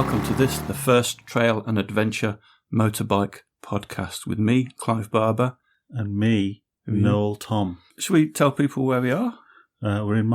welcome to this, the first trail and adventure motorbike podcast with me, Clive Barber. And me, Noel Tom. Should we tell people where we are? We're in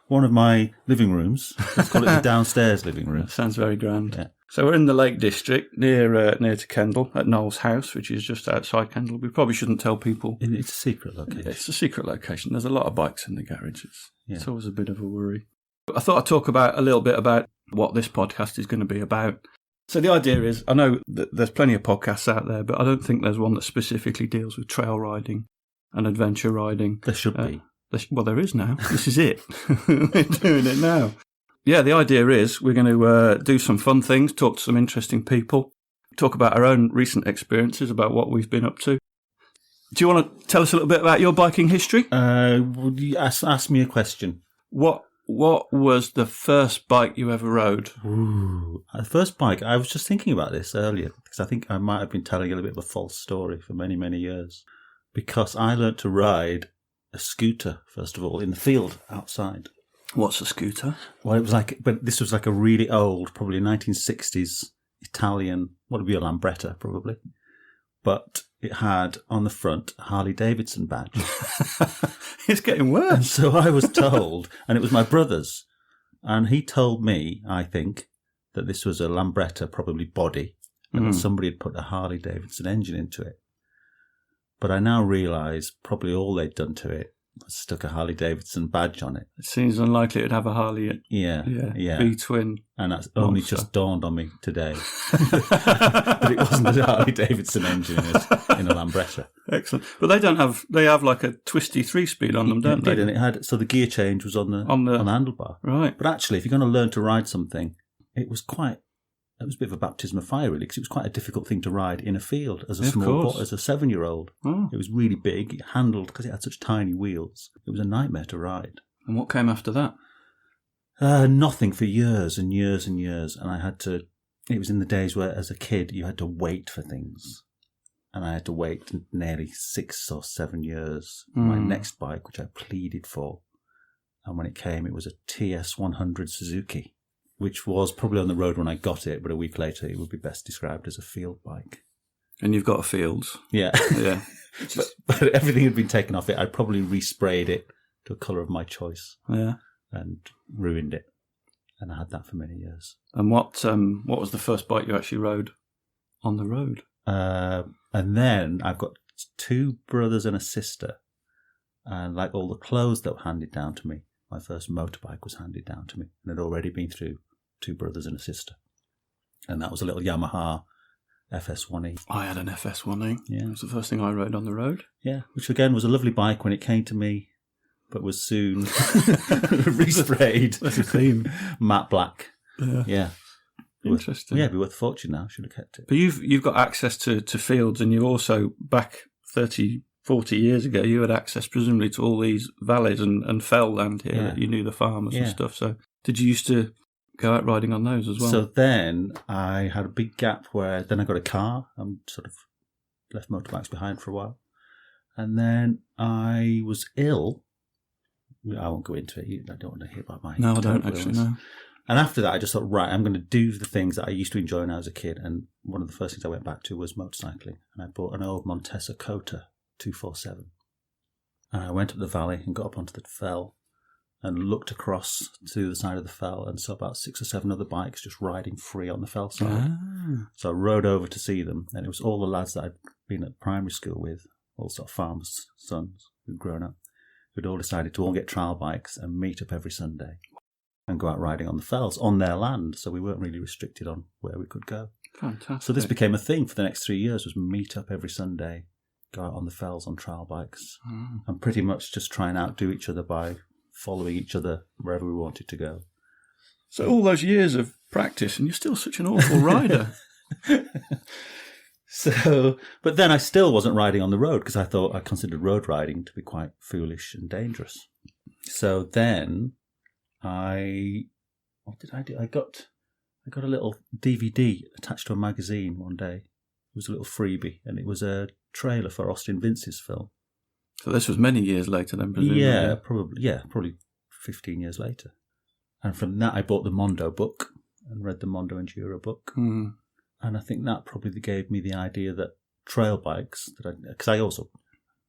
one of my living rooms. Let's call it the downstairs living room. Sounds very grand. Yeah. So we're in the Lake District, near to Kendal, at Noel's house, which is just outside Kendal. We probably shouldn't tell people. It's a secret location. Yeah, it's a secret location. There's a lot of bikes in the garage. It's always a bit of a worry. But I thought I'd talk a little bit about what this podcast is going to be about. So the idea is, I know that there's plenty of podcasts out there, but I don't think there's one that specifically deals with trail riding and adventure riding. There should be. Well, there is now. This is it. We're doing it now. Yeah, the idea is we're going to do some fun things, talk to some interesting people, talk about our own recent experiences, about what we've been up to. Do you want to tell us a little bit about your biking history? Would you ask me a question? What was the first bike you ever rode? Ooh, the first bike, I was just thinking about this earlier, because I think I might have been telling a little bit of a false story for many, many years. Because I learnt to ride a scooter, first of all, in the field outside. What's a scooter? Well, this was like a really old, probably 1960s Italian, what would be a Lambretta, probably. But it had on the front a Harley Davidson badge. It's getting worse. And so I was told, and it was my brother's, and he told me, I think, that this was a Lambretta, probably body, and that somebody had put a Harley Davidson engine into it. But I now realise probably all they'd done to it was stuck a Harley Davidson badge on it. It seems unlikely it'd have a Harley. Yeah. V-twin. And that's only just dawned on me today. But it wasn't a Harley Davidson engine in a Lambretta. Excellent. But they have like a twisty 3-speed on them, don't they? And it had, so the gear change was on the handlebar. Right. But actually, if you're going to learn to ride something, it was a bit of a baptism of fire, really, because it was quite a difficult thing to ride in a field as a small boy, as a 7-year-old. Oh. It was really big. It handled, because it had such tiny wheels. It was a nightmare to ride. And what came after that? Nothing for years and years and years. And it was in the days where, as a kid, you had to wait for things. And I had to wait nearly 6 or 7 years for my next bike, which I pleaded for. And when it came, it was a TS100 Suzuki, which was probably on the road when I got it, but a week later it would be best described as a field bike. And you've got a Fields. Yeah. Yeah. but everything had been taken off it. I'd probably resprayed it to a colour of my choice. Yeah. And ruined it. And I had that for many years. And what was the first bike you actually rode on the road? And then I've got 2 brothers and a sister. And like all the clothes that were handed down to me, my first motorbike was handed down to me and had already been through 2 brothers and a sister. And that was a little Yamaha FS1E. I had an FS1E. Yeah. It was the first thing I rode on the road. Yeah, which again was a lovely bike when it came to me, but was soon resprayed. That's a theme. Matte black. Yeah. Interesting. It'd be worth a fortune now. Should have kept it. But you've got access to fields, and you also, back 40 years ago, you had access presumably to all these valleys and fell land here. That you knew the farmers and stuff. So did you used to go out riding on those as well? So then I had a big gap where then I got a car and sort of left motorbikes behind for a while. And then I was ill. I won't go into it. I don't want to hear about my No, I don't actually know. And after that, I just thought, right, I'm going to do the things that I used to enjoy when I was a kid. And one of the first things I went back to was motorcycling. And I bought an old Montesa Cota 247. And I went up the valley and got up onto the fell and looked across to the side of the fell and saw about 6 or 7 other bikes just riding free on the fell side. So I rode over to see them, and it was all the lads that I'd been at primary school with, all sort of farmers' sons who'd grown up, who'd all decided to all get trial bikes and meet up every Sunday and go out riding on the fells on their land. So we weren't really restricted on where we could go. Fantastic. So this became a thing for the next 3 years, was meet up every Sunday, go out on the fells on trial bikes, and pretty much just try and outdo each other by following each other wherever we wanted to go. So all those years of practice, and you're still such an awful rider. But then I still wasn't riding on the road because I considered road riding to be quite foolish and dangerous. So then what did I do? I got a little DVD attached to a magazine one day. It was a little freebie, and it was a trailer for Austin Vince's film. So this was many years later then, presumably? Probably 15 years later. And from that I bought the Mondo book, and read the Mondo Enduro book. Mm. And I think that probably gave me the idea that trail bikes, because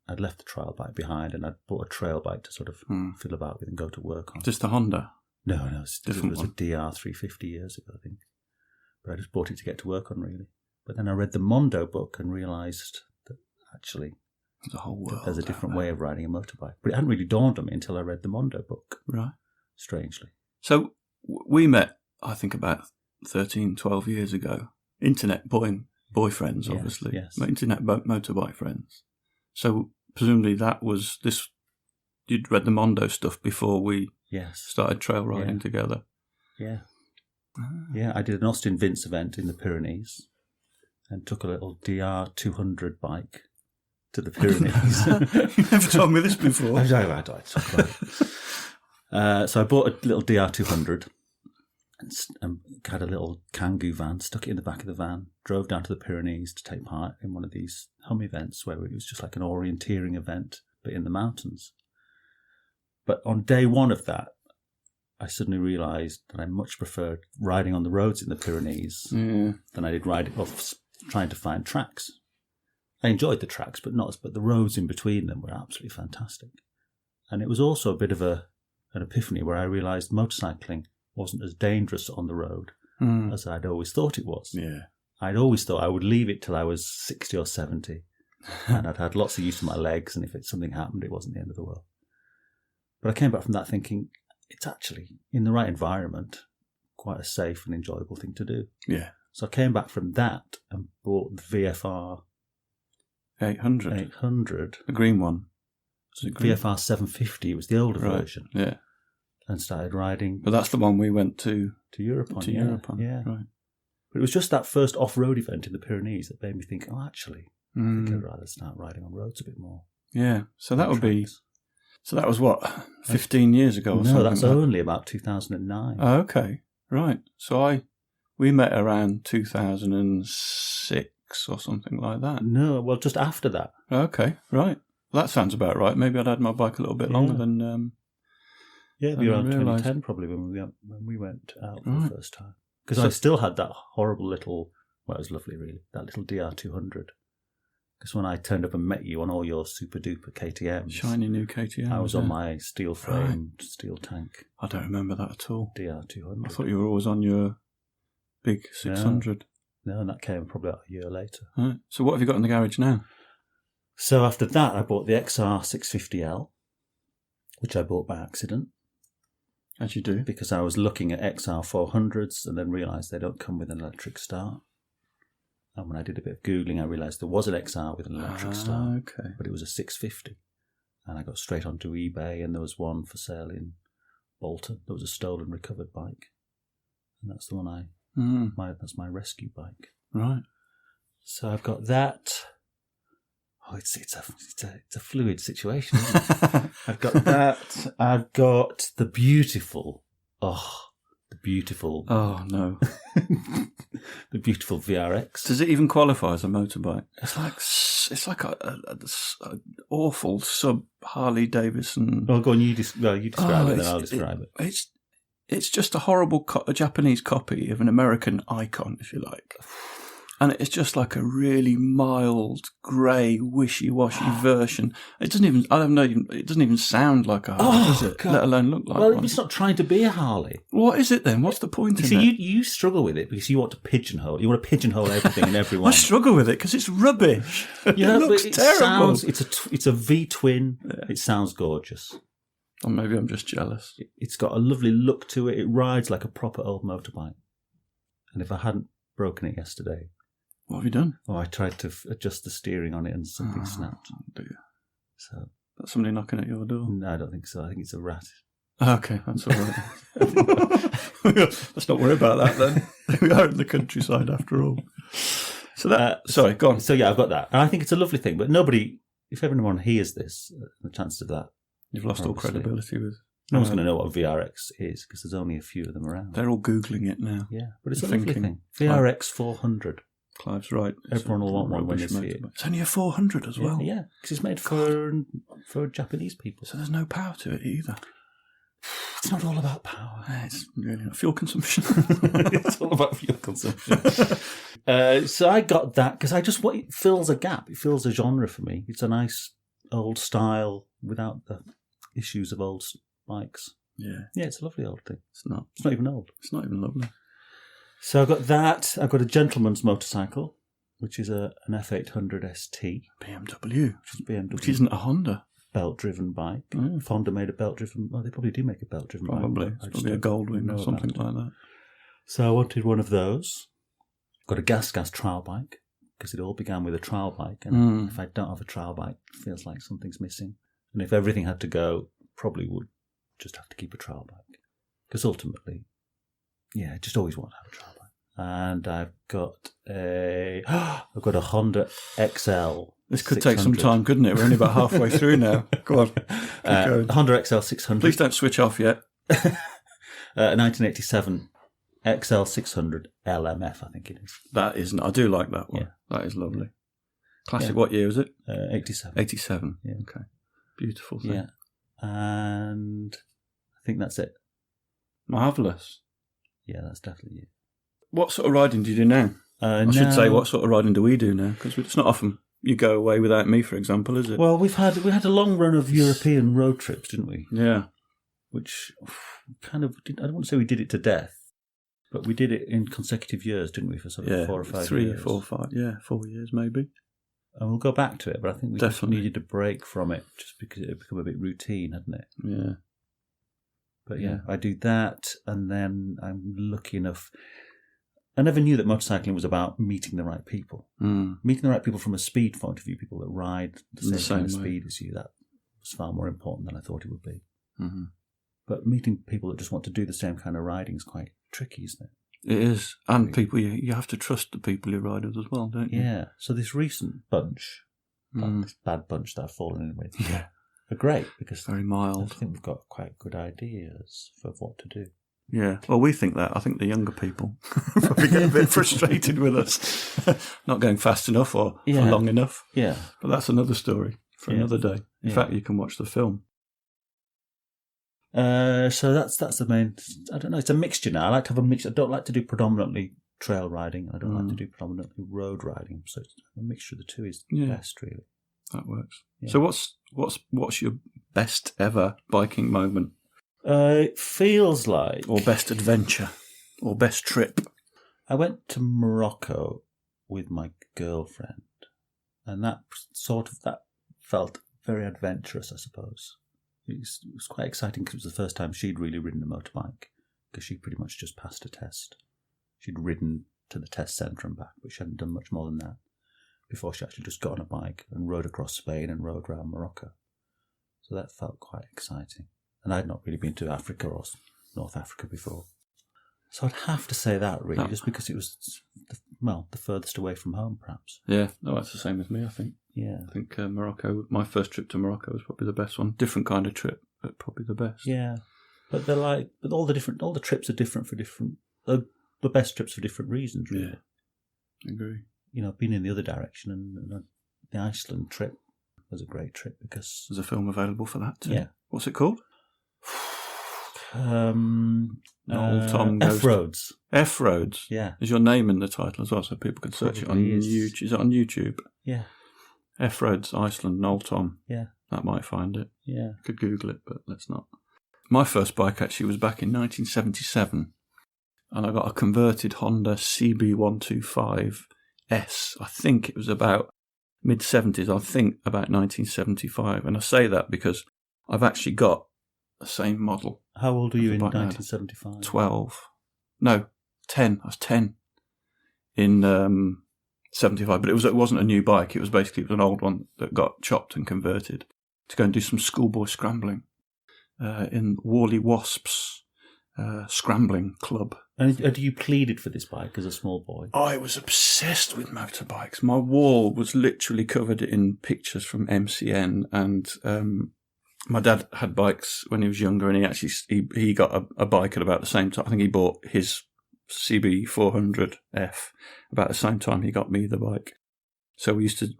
I'd left the trail bike behind and I'd bought a trail bike to sort of fiddle about with and go to work on. Just a Honda? No, it was a DR 350 years ago, I think. But I just bought it to get to work on, really. But then I read the Mondo book and realised that actually there's a whole world. There's a different way of riding a motorbike. But it hadn't really dawned on me until I read the Mondo book. Right. Strangely. So we met, I think, about 13, 12 years ago. Internet boyfriends, obviously. Yes. Internet motorbike friends. So presumably you'd read the Mondo stuff before we started trail riding together. Yeah. Yeah, I did an Austin Vince event in the Pyrenees and took a little DR 200 bike to the Pyrenees. You never told me this before. I talk about it. So I bought a little DR 200 and had a little Kangoo van, stuck it in the back of the van, drove down to the Pyrenees to take part in one of these hum events where it was just like an orienteering event, but in the mountains. But on day one of that, I suddenly realised that I much preferred riding on the roads in the Pyrenees than I did trying to find tracks. I enjoyed the tracks, but the roads in between them were absolutely fantastic. And it was also a bit of an epiphany where I realised motorcycling wasn't as dangerous on the road as I'd always thought it was. Yeah. I'd always thought I would leave it till I was 60 or 70 and I'd had lots of use of my legs, and if something happened, it wasn't the end of the world. But I came back from that thinking it's actually, in the right environment, quite a safe and enjoyable thing to do. Yeah. So I came back from that and bought the VFR 800. The green one. Was it green? VFR 750. It was the older version. Yeah. And started riding. But that's the one we went to Europe on. Europe on. Yeah. Right. But it was just that first off-road event in the Pyrenees that made me think, actually, I think I'd rather start riding on roads a bit more. Yeah. So that would be... So that was what, 15 years ago or something? No, that's only about 2009. Oh, okay. Right. So we met around 2006 or something like that. No, well, just after that. Okay, right. Well, that sounds about right. Maybe I'd had my bike a little bit longer than... it'd be around 2010 probably when we went out for the first time. Because I still had that horrible little... Well, it was lovely, really. That little DR200. Because when I turned up and met you on all your super-duper KTMs... Shiny new KTMs. I was on my steel frame, steel tank. I don't remember that at all. DR200. I thought you were always on your big 600. No, and that came probably about a year later. Right. So what have you got in the garage now? So after that, I bought the XR650L, which I bought by accident. As you do. Because I was looking at XR400s and then realised they don't come with an electric start. And when I did a bit of Googling, I realised there was an XR with an electric start. Okay. But it was a 650. And I got straight onto eBay, and there was one for sale in Bolton. There was a stolen recovered bike. And that's the one that's my rescue bike. Right. So I've got that. Oh, it's a fluid situation, isn't it? I've got that. I've got the beautiful. Oh no. The beautiful VRX. Does it even qualify as a motorbike? It's like a awful sub Harley Davidson. Well, go on. You describe it, then I'll describe it. It's just a horrible Japanese copy of an American icon, if you like. And it's just like a really mild, grey, wishy-washy version. It doesn't even, I don't know, it doesn't even sound like a Harley, does it? God. Let alone look like one. Well, it's not trying to be a Harley. What is it then? What's the point in it? See, you struggle with it because you want to pigeonhole. You want to pigeonhole everything and everyone. I struggle with it because it's rubbish. Yeah, it looks terrible. It's a V-twin. Yeah. It sounds gorgeous. Or maybe I'm just jealous. It's got a lovely look to it. It rides like a proper old motorbike. And if I hadn't broken it yesterday... What have you done? Oh, I tried to adjust the steering on it and something snapped. Oh dear. So, that's somebody knocking at your door? No, I don't think so. I think it's a rat. Okay, that's all right. Let's not worry about that then. We are in the countryside after all. So sorry, go on. So yeah, I've got that. And I think it's a lovely thing, but if everyone hears this, the chances of that... You've lost all credibility with... No one's going to know what a VRX is because there's only a few of them around. They're all Googling it now. Yeah, but it's a lovely thing. VRX 400. Clive's right. Everyone will want one when they see it. It's only a 400 as well. Yeah, because it's made for Japanese people. So there's no power to it either. It's not all about power. It's really not. Fuel consumption. It's all about fuel consumption. So I got that because it fills a gap. It fills a genre for me. It's a nice old style without the issues of old bikes. Yeah. Yeah, it's a lovely old thing. It's not even old. It's not even lovely. So I got that. I've got a gentleman's motorcycle, which is an F800 ST. BMW. BMW. Which isn't a Honda. Belt-driven bike. If Honda made a belt-driven... Well, they probably do make a belt-driven bike. Probably. It's probably a Goldwing or something like that. So I wanted one of those. Got a gas trial bike, because it all began with a trial bike. And if I don't have a trial bike, it feels like something's missing. And if everything had to go, probably would just have to keep a trial bike. Because ultimately, I just always want to have a trial bike. And I've got a Honda XL. This could take some time, couldn't it? We're only about halfway through now. Go on. Honda XL 600. Please don't switch off yet. 1987 XL 600 LMF, I think it is. That isn't. I do like that one. Yeah. That is lovely. Classic. What year was it? 87. 87. Yeah. Okay. Beautiful thing. Yeah. And I think that's it. Marvellous. Yeah, that's definitely it. What sort of riding do you do now? I should say, what sort of riding do we do now? Because it's not often you go away without me, for example, is it? Well, we had a long run of European road trips, didn't we? Yeah. Which kind of, I don't want to say we did it to death, but we did it in consecutive years, didn't we, for sort of 4 or 5 years? 3, 4, 5, 4 years maybe. And we'll go back to it, but I think we just needed a break from it just because it had become a bit routine, hadn't it? Yeah. But I do that, and then I'm lucky enough... I never knew that motorcycling was about meeting the right people. Meeting the right people from a speed point of view, people that ride the same kind of speed as you, that was far more important than I thought it would be. Mm-hmm. But meeting people that just want to do the same kind of riding is quite tricky, isn't it? It is. And people, you have to trust the people you ride with as well, don't you? Yeah. So this recent bunch, this bad bunch that I've fallen in with, are great because very mild. I think we've got quite good ideas for what to do. Yeah, well, we think that. I think the younger people probably get a bit frustrated with us not going fast enough or for long enough. Yeah. But that's another story for another day. In fact, you can watch the film. So that's the main... I don't know, it's a mixture now. I like to have a mix. I don't like to do predominantly trail riding. I don't like to do predominantly road riding. So it's a mixture of the two is best, really. That works. Yeah. So what's your best ever biking moment? It feels like... Or best adventure. Or best trip. I went to Morocco with my girlfriend. And that felt very adventurous, I suppose. It was quite exciting because it was the first time she'd really ridden a motorbike. Because she pretty much just passed a test. She'd ridden to the test centre and back, but she hadn't done much more than that before she actually just got on a bike and rode across Spain and rode around Morocco. So that felt quite exciting. And I'd not really been to Africa or North Africa before. So I'd have to say that, really, just because it was, the furthest away from home, perhaps. Yeah, no, that's the same as me, I think. Yeah. I think Morocco, my first trip to Morocco was probably the best one. Different kind of trip, but probably the best. Yeah. But all the trips are different for different, the best trips for different reasons, really. Yeah, I agree. I've been in the other direction, and the Iceland trip was a great trip because... There's a film available for that too. Yeah. What's it called? F-Roads. F-Roads? Yeah. Is your name in the title as well, so people can search it on YouTube? Is it on YouTube? Yeah. F-Roads, Iceland, Noel Tom. Yeah. That might find it. Yeah. I could Google it, but let's not. My first bike actually was back in 1977, and I got a converted Honda CB125S. I think it was about mid-70s, I think about 1975. And I say that because I've actually got the same model. How old were you in 1975? 12. No, 10. I was 10 in 75. But it wasn't a new bike. It was an old one that got chopped and converted to go and do some schoolboy scrambling in Worley Wasps scrambling club. And you pleaded for this bike as a small boy? I was obsessed with motorbikes. My wall was literally covered in pictures from MCN, and my dad had bikes when he was younger, and he got a bike at about the same time. I think he bought his CB400F about the same time he got me the bike. So we used to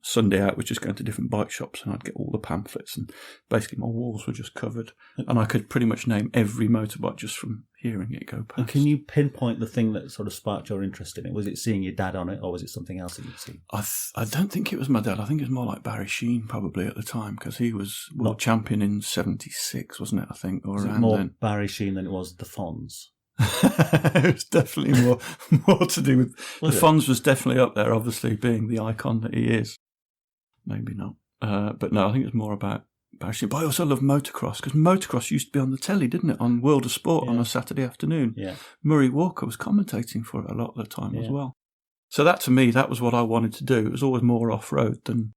Sunday out was just going to different bike shops, and I'd get all the pamphlets, and basically my walls were just covered, and I could pretty much name every motorbike just from hearing it go past. And can you pinpoint the thing that sort of sparked your interest in it? Was it seeing your dad on it, or was it something else that you'd seen? I don't think it was my dad. I think it was more like Barry Sheen probably at the time, because he was world champion in 76, wasn't it? I think, or was around it more then. Barry Sheen than it was the Fonz? It was definitely more to do with the Fonz was definitely up there, obviously being the icon that he is. Maybe not, but no, I think it was more about Barry Sheen. But I also love motocross, because motocross used to be on the telly, didn't it, on World of Sport on a Saturday afternoon. Yeah, Murray Walker was commentating for it a lot of the time as well. So that, to me, that was what I wanted to do. It was always more off road than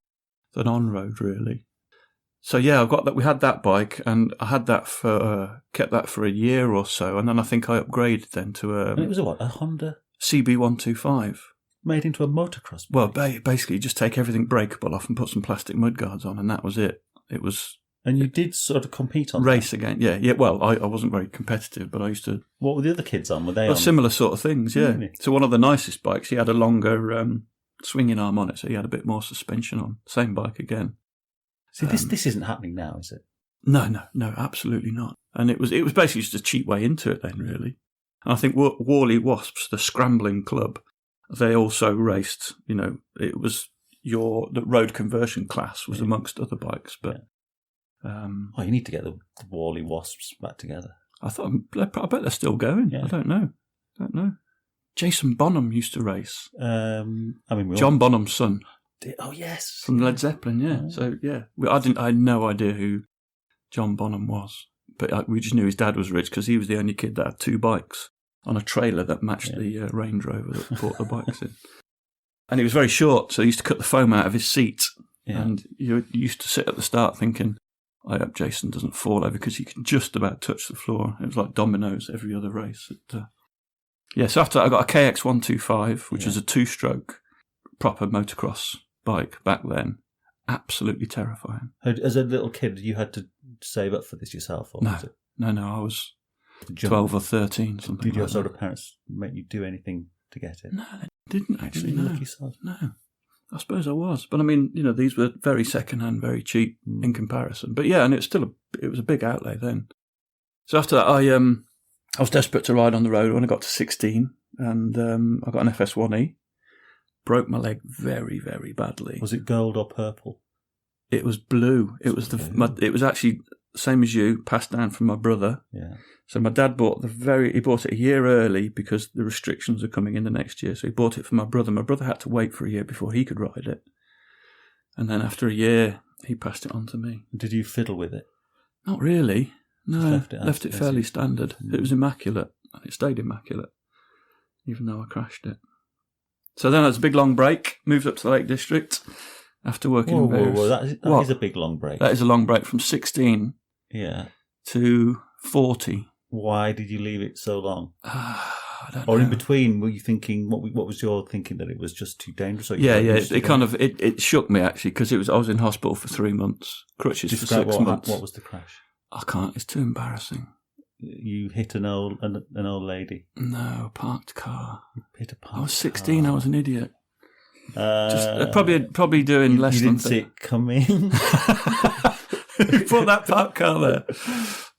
on road, really. So yeah, I've got that. We had that bike, and I had that kept that for a year or so, and then I think I upgraded then to and it was a Honda CB125 made into a motocross bike. Well, basically, you just take everything breakable off and put some plastic mudguards on, and that was it. It was. And you did sort of compete on race that? Again, yeah. Well, I wasn't very competitive, but I used to. What were the other kids on? Were they on similar sort of things? Yeah. Really? So one of the nicest bikes, he had a longer swinging arm on it, so he had a bit more suspension on. Same bike again. See, this isn't happening now, is it? No, absolutely not. And it was basically just a cheap way into it then, really. And I think Worley Wasps, the scrambling club, they also raced. It was the road conversion class was amongst other bikes, but. You need to get the Worley Wasps back together. I bet they're still going. Yeah. I don't know. Jason Bonham used to race. John Bonham's son. Oh yes, from Led Zeppelin. Yeah. So yeah, I had no idea who John Bonham was, but we just knew his dad was rich because he was the only kid that had two bikes on a trailer that matched the Range Rover that brought the bikes in. And he was very short, so he used to cut the foam out of his seat. Yeah. And you used to sit at the start thinking, I hope Jason doesn't fall over, because he can just about touch the floor. It was like dominoes every other race. So after that, I got a KX125, which was a two-stroke proper motocross bike back then. Absolutely terrifying. As a little kid, you had to save up for this yourself? Or No, I was 12 or 13, something Did your like sort that. of parents make you do anything to get it? No, they didn't actually. No. Lucky sod. No. I suppose I was. But I mean, these were very second-hand, very cheap in comparison. But yeah, and it was a big outlay then. So after that, I was desperate to ride on the road when I got to 16, and I got an FS1E. Broke my leg very, very badly. Was it gold or purple? It was blue. It was actually the same as you, passed down from my brother. Yeah. So my dad he bought it a year early because the restrictions are coming in the next year. So he bought it for my brother. My brother had to wait for a year before he could ride it. And then after a year, he passed it on to me. Did you fiddle with it? Not really. No, left it fairly standard. It was immaculate, and it stayed immaculate, even though I crashed it. So then, as a big long break, moved up to the Lake District after working in various... Whoa, that is a big long break. That is a long break from 16 to 40. Why did you leave it so long? I don't or know. In between, were you thinking, what was your thinking, that it was just too dangerous? Or it shook me, actually, because I was in hospital for 3 months, crutches for 6 months. What was the crash? I can't, it's too embarrassing. You hit an old lady? No, a parked car. You hit a parked car. I was 16, I was an idiot. Probably doing less than... You didn't see it coming? Who put that parked car there?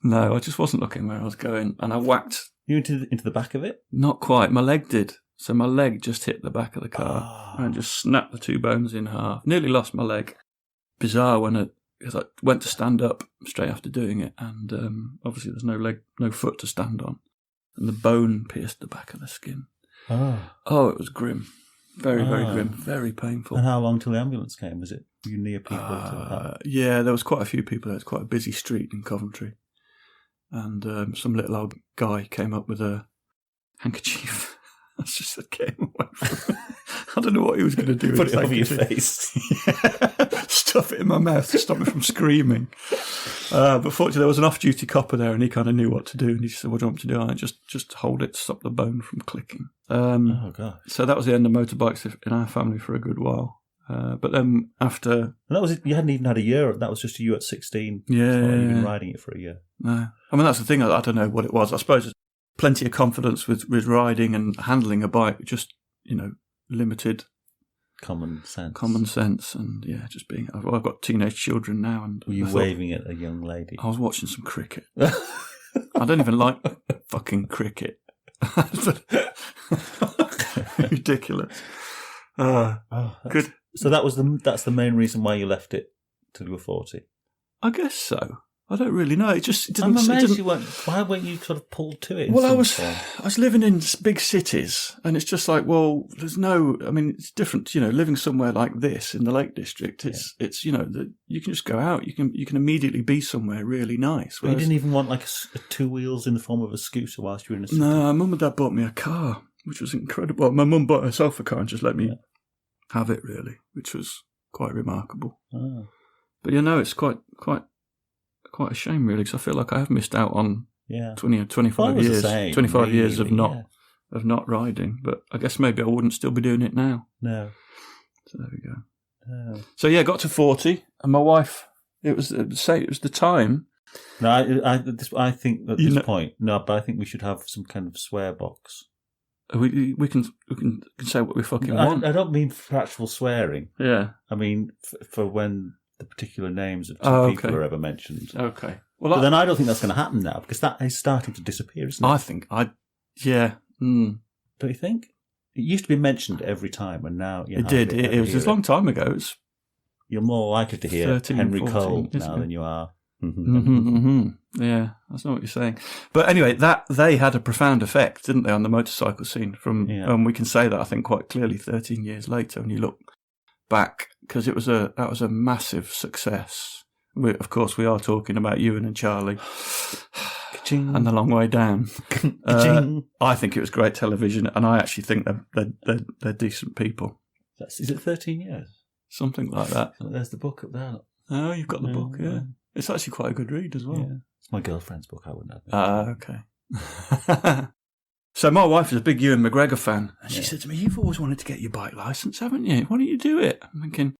No, I just wasn't looking where I was going, and I whacked... You into the back of it? Not quite. My leg did. So my leg just hit the back of the car and just snapped the two bones in half. Nearly lost my leg. Bizarre because I went to stand up straight after doing it, and obviously there's no foot to stand on, and the bone pierced the back of the skin. Oh, it was grim. Very, very grim. Very painful. And how long till the ambulance came? Was it you near people? Yeah, there was quite a few people there. It's quite a busy street in Coventry. And some little old guy came up with a handkerchief. I just said, get him away from me. I don't know what he was going to do. Put it over your face. Stuff it in my mouth to stop me from screaming. But fortunately, there was an off-duty copper there, and he kind of knew what to do. And he said, what do you want me to do? I just hold it to stop the bone from clicking. Oh, God. So that was the end of motorbikes in our family for a good while. But then after... And that was it. You hadn't even had a year. That was just you at 16. Yeah. You've been riding it for a year. No. I mean, that's the thing. I don't know what it was. I suppose there's plenty of confidence with riding and handling a bike. Just, limited common sense. Common sense, and just being. I've got teenage children now, and were you waving at a young lady? I was watching some cricket. I don't even like fucking cricket. Ridiculous. Good. So that's the main reason why you left it till you were 40. I guess so. I don't really know. It didn't. I'm amazed you weren't. Why weren't you sort of pulled to it? Well, I was living in big cities, and it's just like, well, there's no. I mean, it's different. Living somewhere like this in the Lake District, it's you can just go out. You can immediately be somewhere really nice. But you didn't even want like a two wheels in the form of a scooter whilst you were in a city. No, Mum and Dad bought me a car, which was incredible. My mum bought herself a car and just let me have it, really, which was quite remarkable. Oh. But it's quite a shame, really, because I feel like I have missed out on 20 or 25 years. 25 years of not riding. But I guess maybe I wouldn't still be doing it now. No. So there we go. No. So got to 40, and my wife. It was the time. No, I think at this point, no, but I think we should have some kind of swear box. We can say what we fucking want. I don't mean for actual swearing. Yeah. I mean for when the particular names of two people are ever mentioned. Okay. Well, but then I don't think that's going to happen now, because that is starting to disappear, isn't it? I think Don't you think? It used to be mentioned every time, and now it did. It was a long time ago. You're more likely to hear 13, Henry 14, Cole now than you are. Yeah, that's not what you're saying. But anyway, that they had a profound effect, didn't they, on the motorcycle scene? We can say that, I think, quite clearly 13 years later when you look back, because that was a massive success. Of course, we are talking about Ewan and Charlie and The Long Way Down. I think it was great television, and I actually think they're decent people. Is it 13 years? Something like that. There's the book up there. Oh, you've got the book, yeah. It's actually quite a good read as well. Yeah. It's my girlfriend's book, I wouldn't have it. Okay. So my wife is a big Ewan McGregor fan, and she said to me, "You've always wanted to get your bike licence, haven't you? Why don't you do it?" I'm thinking,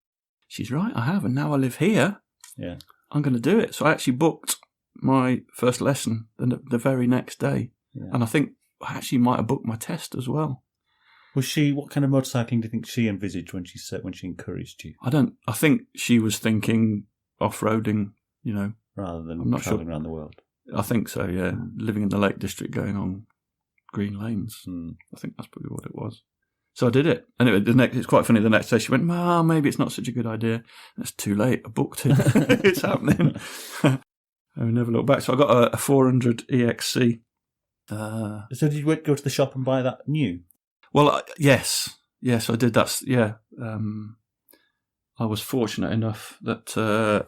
she's right, I have, and now I live here. Yeah. I'm going to do it. So I actually booked my first lesson the very next day. Yeah. And I think I actually might have booked my test as well. What kind of motorcycling do you think she envisaged when she encouraged you? I think she was thinking off-roading, rather than travelling around the world. I think so, yeah. Living in the Lake District, going on green lanes. I think that's probably what it was. So I did it. Anyway, it's quite funny. The next day she went, maybe it's not such a good idea. It's too late. I booked it. It's happening. I never look back. So I got a 400 EXC. So did you go to the shop and buy that new? Well, yes, I did. I was fortunate enough that I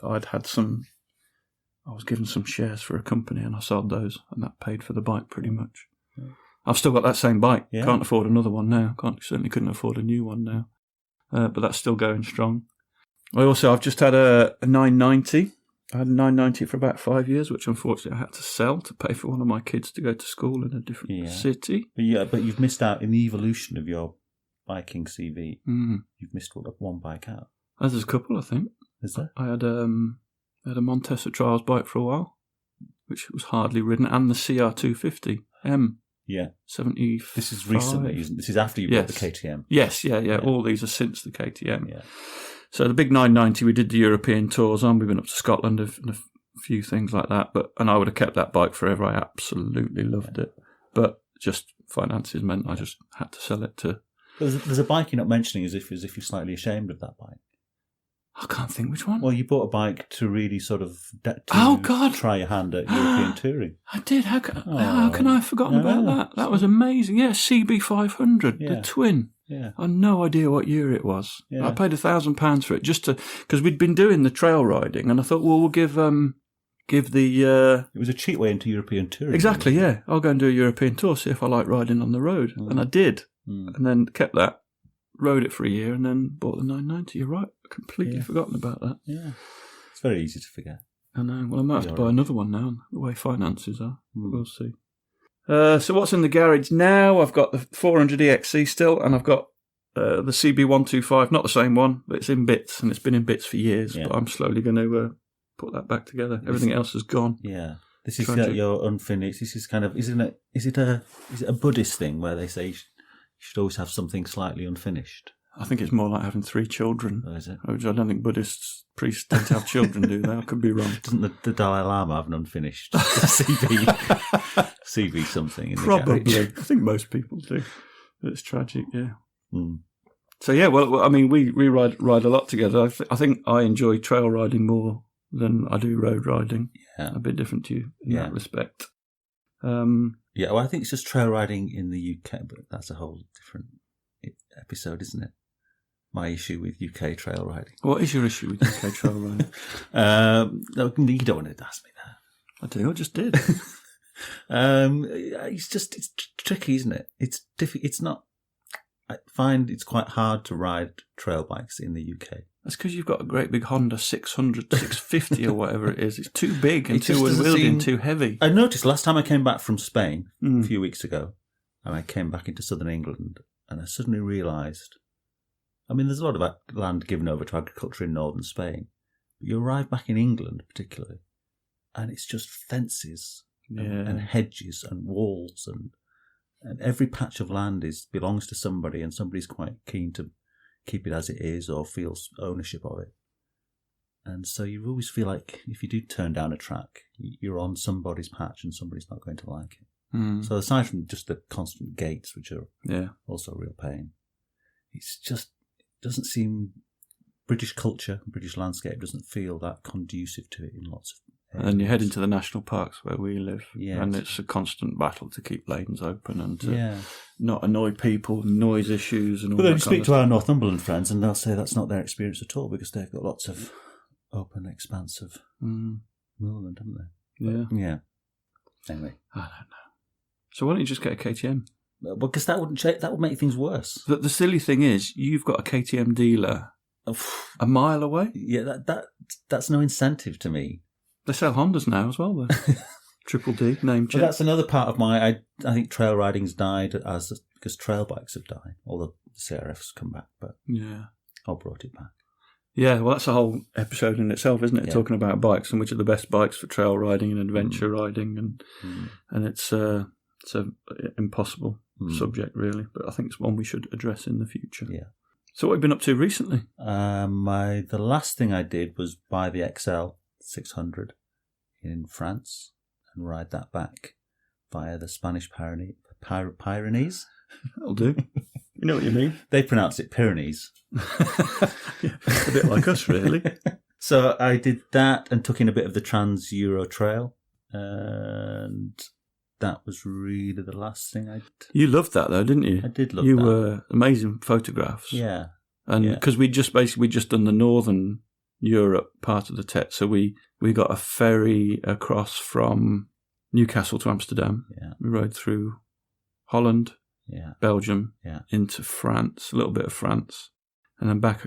was given some shares for a company, and I sold those, and that paid for the bike pretty much. Yeah. I've still got that same bike. Yeah. Can't afford another one now. Certainly couldn't afford a new one now. But that's still going strong. I've just had a 990. I had a 990 for about 5 years, which unfortunately I had to sell to pay for one of my kids to go to school in a different city. But you've missed out in the evolution of your biking CV. You've missed one bike out. There's a couple, I think. Is there? I had a Montesa Trials bike for a while, which was hardly ridden, and the CR250 M. Yeah. 75. This is recently, isn't it? This is after you bought the KTM. Yes, yeah. All these are since the KTM. Yeah. So the big 990, we did the European tours on. We've been up to Scotland and a few things like that. And I would have kept that bike forever. I absolutely loved it. But just finances meant I just had to sell it to... There's a bike you're not mentioning as if you're slightly ashamed of that bike. I can't think which one. Well, you bought a bike to really sort of try your hand at European touring. I did. How can I have forgotten about that? That was amazing. Yeah, CB500, the twin. Yeah. I had no idea what year it was. Yeah. I paid £1,000 for it because we'd been doing the trail riding, and I thought, well, we'll give the. It was a cheap way into European touring. Exactly. Yeah, I'll go and do a European tour, see if I like riding on the road, and I did, and then kept that, rode it for a year, and then bought the 990. You're right. Completely forgotten about that. Yeah. It's very easy to forget. I know. Well, I might have to buy another one now, the way finances are. We'll see. So what's in the garage now? I've got the 400 EXC still, and I've got the CB125, not the same one, but it's in bits, and it's been in bits for years, but I'm slowly going to put that back together. Everything else is gone. Yeah. This is your unfinished. This is kind of, isn't it? Is it a Buddhist thing where they say you should always have something slightly unfinished? I think it's more like having 3 children. Oh, is it? Which I don't think Buddhist priests tend to have children, do they? I could be wrong. Doesn't the Dalai Lama have an unfinished CV something in the Probably. garage? I think most people do. It's tragic, yeah. Mm. So, yeah, well, I mean, we ride a lot together. I think I enjoy trail riding more than I do road riding. Yeah. A bit different to you in that respect. Yeah, well, I think it's just trail riding in the UK, but that's a whole different episode, isn't it? My issue with UK trail riding. What is your issue with UK trail riding? No, you don't want to ask me that. I do, I just did. It's tricky, isn't it? It's not. I find it's quite hard to ride trail bikes in the UK. That's because you've got a great big Honda 600, 650 or whatever it is. It's too big and too unwieldy and too heavy. I noticed last time I came back from Spain a few weeks ago, and I came back into southern England, and I suddenly realised, I mean, there's a lot of land given over to agriculture in northern Spain, but you arrive back in England particularly, and it's just fences and hedges and walls, and every patch of land belongs to somebody, and somebody's quite keen to keep it as it is or feels ownership of it. And so you always feel like if you do turn down a track, you're on somebody's patch and somebody's not going to like it. So aside from just the constant gates, which are also a real pain, it's just, it doesn't seem, British culture, British landscape doesn't feel that conducive to it in lots of areas. And you head into the national parks where we live, Yes. and it's a constant battle to keep lanes open and to not annoy people, noise issues and all that. Well, then you speak to our Northumberland friends and they'll say that's not their experience at all because they've got lots of open, expansive moorland, haven't they? Yeah. Yeah. Anyway. I don't know. So why don't you just get a KTM? Well, because that would make things worse. But the silly thing is, you've got a KTM dealer a mile away. Yeah, that's no incentive to me. They sell Hondas now as well, though. Triple D, name check. Well, that's another part of I think trail riding's died because trail bikes have died. Although the CRF's come back, but I brought it back. Yeah, well, that's a whole episode in itself, isn't it? Yeah. Talking about bikes and which are the best bikes for trail riding and adventure riding, and it's an impossible subject, really. But I think it's one we should address in the future. Yeah. So what have you been up to recently? The last thing I did was buy the XL 600 in France and ride that back via the Spanish Pyrenees. That'll do. You know what you mean. They pronounce it Pyrenees. A bit like us, really. So I did that and took in a bit of the Trans-Euro Trail, and that was really the last thing I did. You loved that, though, didn't you? I did love that. You were amazing photographs. Yeah. And because we'd just done the northern Europe part of the TET, so we got a ferry across from Newcastle to Amsterdam. Yeah. We rode through Holland, Belgium, into France, a little bit of France, and then back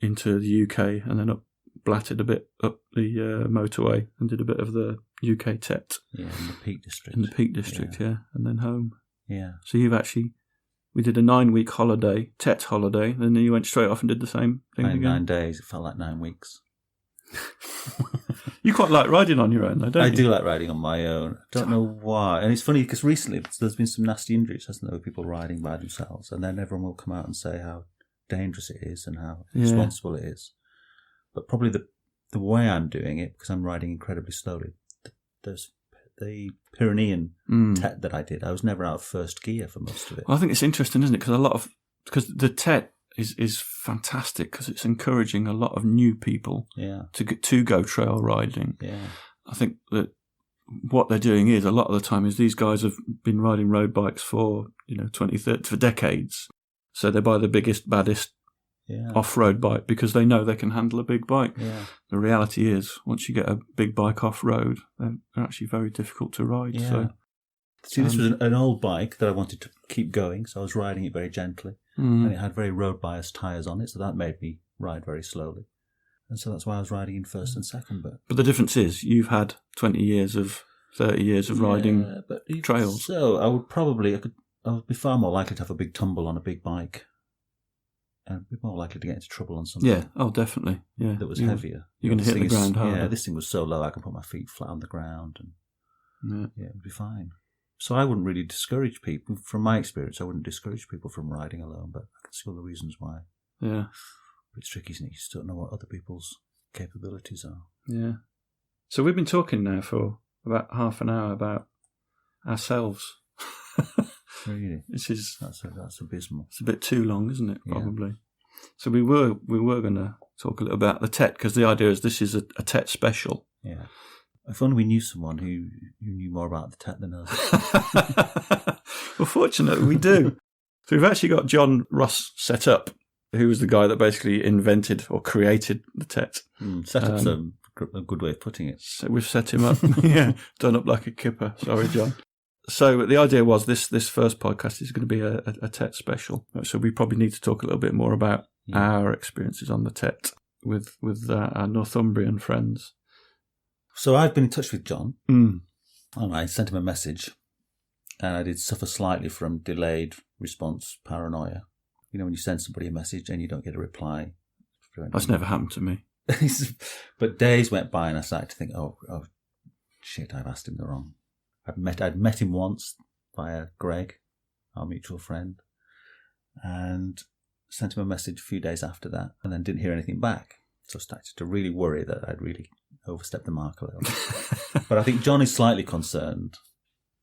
into the UK, and then blatted a bit up the motorway and did a bit of the UK TET. Yeah, in the Peak District. And then home. Yeah. So we did a 9-week holiday, TET holiday, and then you went straight off and did the same thing again. 9 days. It felt like 9 weeks. You quite like riding on your own, though, don't you? I do like riding on my own. I don't know why. And it's funny because recently there's been some nasty injuries, hasn't there, with people riding by themselves. And then everyone will come out and say how dangerous it is and how responsible it is. But probably the way I'm doing it, because I'm riding incredibly slowly, there's the Pyrenean TET that I did, I was never out of first gear for most of it. Well, I think it's interesting, isn't it? Because the TET is fantastic because it's encouraging a lot of new people to go trail riding. Yeah. I think that what they're doing is a lot of the time is these guys have been riding road bikes for 20, 30, for decades. So they buy the biggest, baddest off-road bike because they know they can handle a big bike. Yeah. The reality is, once you get a big bike off-road, they're actually very difficult to ride. Yeah. So, see, this was an old bike that I wanted to keep going, so I was riding it very gently. And it had very road-biased tyres on it, so that made me ride very slowly. And so that's why I was riding in first and second. But the difference is, you've had 30 years of riding trails. So I would be far more likely to have a big tumble on a big bike. And be more likely to get into trouble on something. Yeah, definitely. Yeah, that was heavier. You're going to hit the ground hard. Yeah, this thing was so low I could put my feet flat on the ground, and it would be fine. So I wouldn't really discourage people. From my experience, I wouldn't discourage people from riding alone, but I can see all the reasons why Yeah. It's tricky, isn't it? You just don't know what other people's capabilities are. Yeah. So we've been talking now for about half an hour about ourselves. Really? Which is that's abysmal. It's a bit too long, isn't it? Probably. Yeah. So we were going to talk a little about the TET, because the idea is this is a TET special. Yeah. If only we knew someone who knew more about the TET than us. Well, fortunately, we do. So we've actually got John Ross set up, who was the guy that basically invented or created the TET. Set up's a good way of putting it. So we've set him up. Yeah, done up like a kipper. Sorry, John. So the idea was this first podcast is going to be a TET special. So we probably need to talk a little bit more about our experiences on the TET with our Northumbrian friends. So I've been in touch with John, and I sent him a message, and I did suffer slightly from delayed response paranoia. You know, when you send somebody a message and you don't get a reply. That's never happened to me. But days went by and I started to think, oh shit, I've asked him the wrong. I'd met him once via Greg, our mutual friend, and sent him a message a few days after that, and then didn't hear anything back. So I started to really worry that I'd really overstepped the mark a little. But I think John is slightly concerned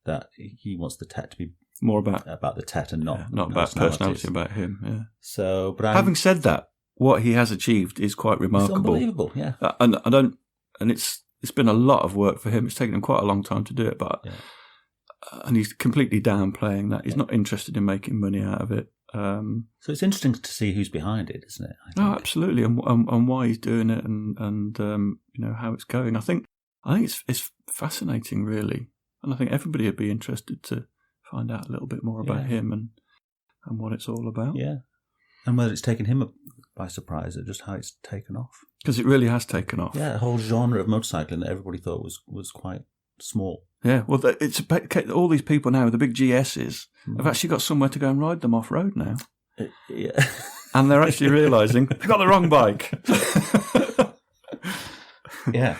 that he wants the TET to be more about the TET and not about personality, about him. Yeah. So, but having said that, what he has achieved is quite remarkable. It's unbelievable. Yeah. And it's been a lot of work for him. It's taken him quite a long time to do it, but and he's completely downplaying that. He's not interested in making money out of it. So it's interesting to see who's behind it, isn't it? Oh, absolutely, and why he's doing it, and you know, how it's going. I think it's fascinating, really, and I think everybody would be interested to find out a little bit more about him and what it's all about. Yeah, and whether it's taken him by surprise or just how it's taken off. Because it really has taken off. Yeah, a whole genre of motorcycling that everybody thought was quite small. Yeah, well, it's all these people now with the big GSs have actually got somewhere to go and ride them off-road now. Yeah. And they're actually realising they've got the wrong bike. Yeah.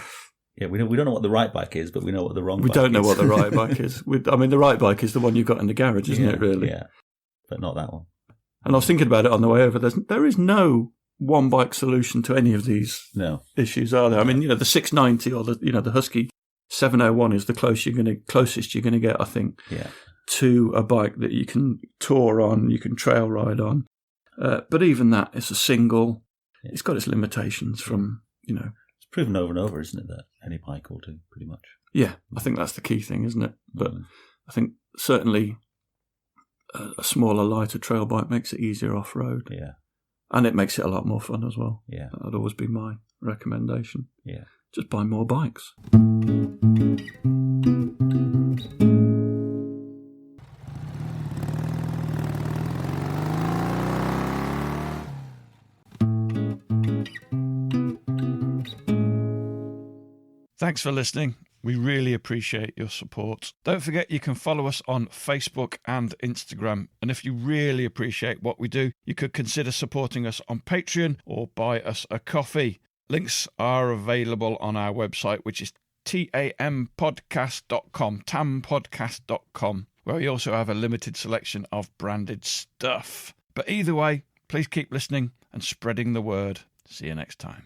Yeah, we don't know what the right bike is, but we know what the wrong bike is. We don't know what the right bike is. The right bike is the one you've got in the garage, isn't it, really? Yeah, but not that one. And I was thinking about it on the way over. There is no one bike solution to any of these issues, are there? I mean, you know, the 690 or the Husky 701 is the closest you're going to get, I think, to a bike that you can tour on, you can trail ride on. But even that, it's a single. Yeah. It's got its limitations from, you know. It's proven over and over, isn't it, that any bike will do, pretty much. Yeah, I think that's the key thing, isn't it? But I think certainly a smaller, lighter trail bike makes it easier off-road. Yeah. And it makes it a lot more fun as well. Yeah. That'd always be my recommendation. Yeah. Just buy more bikes. Thanks for listening. We really appreciate your support. Don't forget you can follow us on Facebook and Instagram. And if you really appreciate what we do, you could consider supporting us on Patreon or buy us a coffee. Links are available on our website, which is TAMPodcast.com, TAMPodcast.com, where we also have a limited selection of branded stuff. But either way, please keep listening and spreading the word. See you next time.